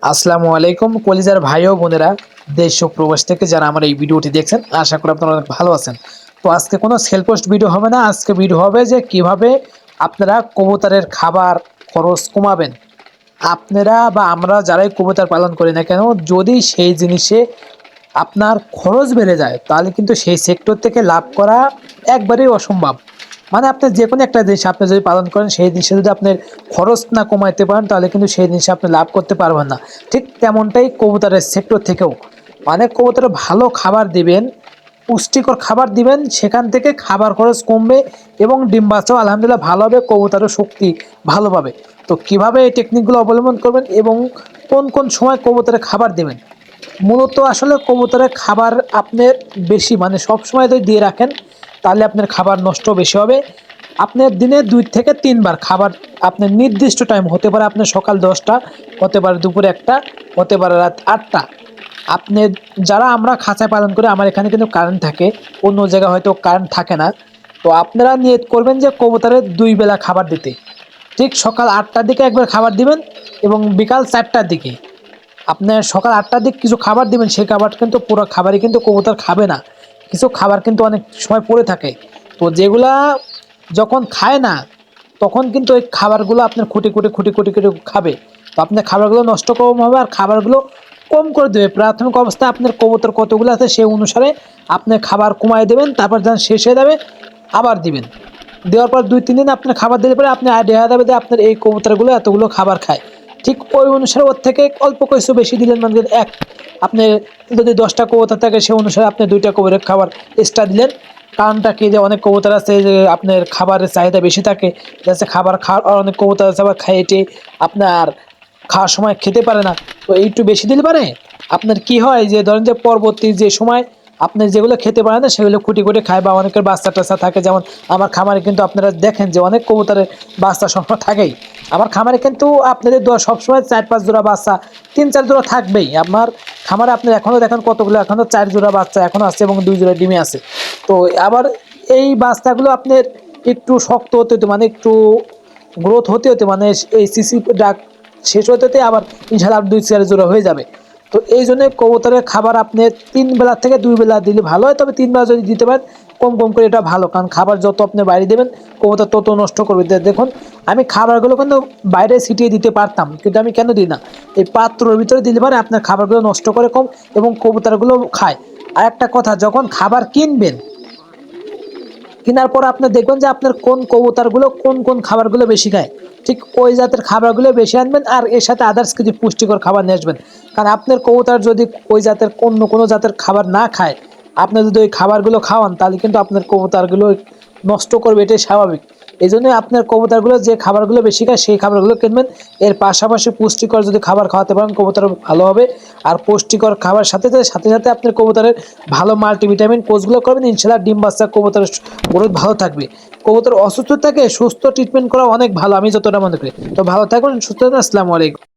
আসসালামু আলাইকুম কলিজার ভাই ও বোনেরা, দেশ ও প্রবাস থেকে যারা আমার এই ভিডিওটি দেখছেন, আশা করি আপনারা অনেক ভালো আছেন। তো আজকে কোনো সেল পোস্ট ভিডিও হবে না, আজকে ভিডিও হবে যে কিভাবে আপনারা কবুতরের খাবার খরচ কমাবেন। আপনারা বা আমরা যারাই কবুতর পালন করি না কেন, যদি সেই জিনিসে আপনার খরচ বেড়ে যায় তাহলে কিন্তু সেই সেক্টর থেকে লাভ করা একবারেই অসম্ভব। মানে আপনি যে কোনো একটা জিনিস আপনি যদি পালন করেন, সেই জিনিসে যদি আপনার খরচ না কমাইতে পারেন তাহলে কিন্তু সেই জিনিসে আপনি লাভ করতে পারবেন না। ঠিক তেমনটাই কবুতরের সেক্টর থেকেও, মানে কবুতরে ভালো খাবার দিবেন, পুষ্টিকর খাবার দিবেন, সেখান থেকে খাবার খরচ কমবে এবং ডিম বাচ্চাও আলহামদুলিল্লাহ ভালো হবে, কবুতরের শক্তি ভালো পাবে। তো কিভাবে এই টেকনিকগুলো অবলম্বন করবেন এবং কোন কোন সময় কবুতরে খাবার দেবেন, মূলত আসলে কবুতরের খাবার আপনার বেশি, মানে সব সময় যদি দিয়ে রাখেন তাহলে আপনার খাবার নষ্ট বেশি হবে। আপনার দিনে 2 থেকে 3 বার খাবার আপনার নির্দিষ্ট টাইম হতে পারে, আপনার সকাল 10টা, হতে পারে দুপুরে 1টা, হতে পারে রাত 8টা। আপনি যারা আমরা খাঁচায় পালন করি, আমার এখানে কিন্তু কারেন্ট থাকে, অন্য জায়গায় হয়তো কারেন্ট থাকে না। তো আপনারা নিয়ত করবেন যে কবুতরের 2 বেলা খাবার দিতে। ঠিক সকাল 8টার দিকে একবার খাবার দিবেন এবং বিকাল 4টার দিকে। আপনার সকাল 8টার দিকে কিছু খাবার দিবেন, সেই খাবার কিন্তু পুরো খাবারই কিন্তু কবুতর খাবে না, কিছু খাবার কিন্তু অনেক সময় পড়ে থাকে। তো যেগুলা যখন খায় না, তখন কিন্তু ওই খাবারগুলো আপনার খুঁটি খুঁটি খুঁটি খুঁটি খুঁটি খাবে। তো আপনার খাবারগুলো নষ্ট কম হবে আর খাবারগুলো কম করে দেবে। প্রাথমিক অবস্থায় আপনার কবুতর কতগুলো আছে সেই অনুসারে আপনি খাবার কমায় দেবেন, তারপর যখন শেষ হয়ে যাবে আবার দিবেন। দেওয়ার পর 2-3 দিন আপনার খাবার দিলে পরে আপনি আইডিয়া হয়ে যাবে যে আপনার এই কবুতরগুলো এতগুলো খাবার খায়। ঠিক ওই অনুসারে ওর থেকে অল্প কিছু বেশি দিলেন, মানে আপনি যদি 10টা কবুতর থাকে সেই অনুসারে আপনি 2টা কবুতরের খাবার এক্সট্রা দিলেন। কারণটা কি, যে অনেক কবুতর আছে যে আপনার খাবারের চাহিদা বেশি থাকে, যাচ্ছে খাবার খাওয়ার, আর অনেক কবুতর আছে আবার খাইয়ে আপনার খাওয়ার সময় খেতে পারে না। তো একটু বেশি দিলে পারে আপনার কি হয়, যে ধরেন যে পরবর্তী যে সময় আপনি যেগুলো খেতে পারেন না সেগুলো খুঁটি খুঁটি খায়, বা অনেকের বাচ্চা টাচ্চা থাকে। যেমন আমার খামারে কিন্তু আপনারা দেখেন যে অনেক কবুতরের বাচ্চা সবসময় থাকেই। আমার খামারে কিন্তু আপনাদের সবসময় 4-5 জোড়া বাচ্চা, 3-4 জোড়া থাকবেই আমার খামারে। আপনি এখনও দেখেন কতগুলো, এখনও 4 জোড়া বাচ্চা এখনও আছে এবং 2 জোড়া ডিমে আছে। তো আবার এই বাচ্চাগুলো আপনার একটু শক্ত হতে হতে, মানে একটু গ্রোথ হতে হতে, মানে এই সিসি ডাক শেষ হতে হতে আবার ইনশাল্লাহ 2-4 জোড়া হয়ে যাবে। তো এই জন্য কবুতরের খাবার আপনি 3 বেলা থেকে 2 বেলা দিলে ভালো হয়, তবে 3 বেলা যদি দিতে পারেন কম কম করে, এটা ভালো। কারণ খাবার যত আপনি বাইরে দেবেন কবুতর তত নষ্ট করবে। দেখুন, আমি খাবারগুলো কিন্তু বাইরে ছিটিয়ে দিতে পারতাম, কিন্তু আমি কেন দিই না, এই পাত্রের ভিতরে দিলে পারে আপনার খাবারগুলো নষ্ট করে কম এবং কবুতরগুলো খায়। আর একটা কথা, যখন খাবার কিনবেন, কেনার পর আপনি দেখবেন যে আপনার কোন কবুতরগুলো কোন কোন খাবারগুলো বেশি খায়, ঠিক ওই জাতের খাবারগুলো বেশি আনবেন আর এর সাথে আদার্স কিছু পুষ্টিকর খাবার নিয়ে আসবেন। কারণ আপনার কবুতর যদি ওই জাতের অন্য কোনো জাতের খাবার না খায়, আপনি যদি ওই খাবারগুলো খাওয়ান তাহলে কিন্তু আপনার কবুতরগুলো নষ্ট করবে, এটাই স্বাভাবিক। এই জন্য আপনার কবুতরগুলো যে খাবারগুলো বেশি খায় সেই খাবারগুলো কিনবেন। এর পাশাপাশি পুষ্টিকর যদি খাবার খাওয়াতে পারেন কবুতর ভালো হবে। আর পুষ্টিকর খাবার সাথে সাথে সাথে আপনার কবুতরের ভালো মাল্টিভিটামিন কোর্সগুলো করবেন, ইনশাল্লাহ ডিম বাচ্চা কবুতরের গ্রোথ ভালো থাকবে। কবুতর অসুস্থ থাকে, সুস্থ ট্রিটমেন্ট করা অনেক ভালো, আমি যতটা মনে করি। তো ভালো থাকবেন, সুস্থ থাকবেন। আসসালামু আলাইকুম।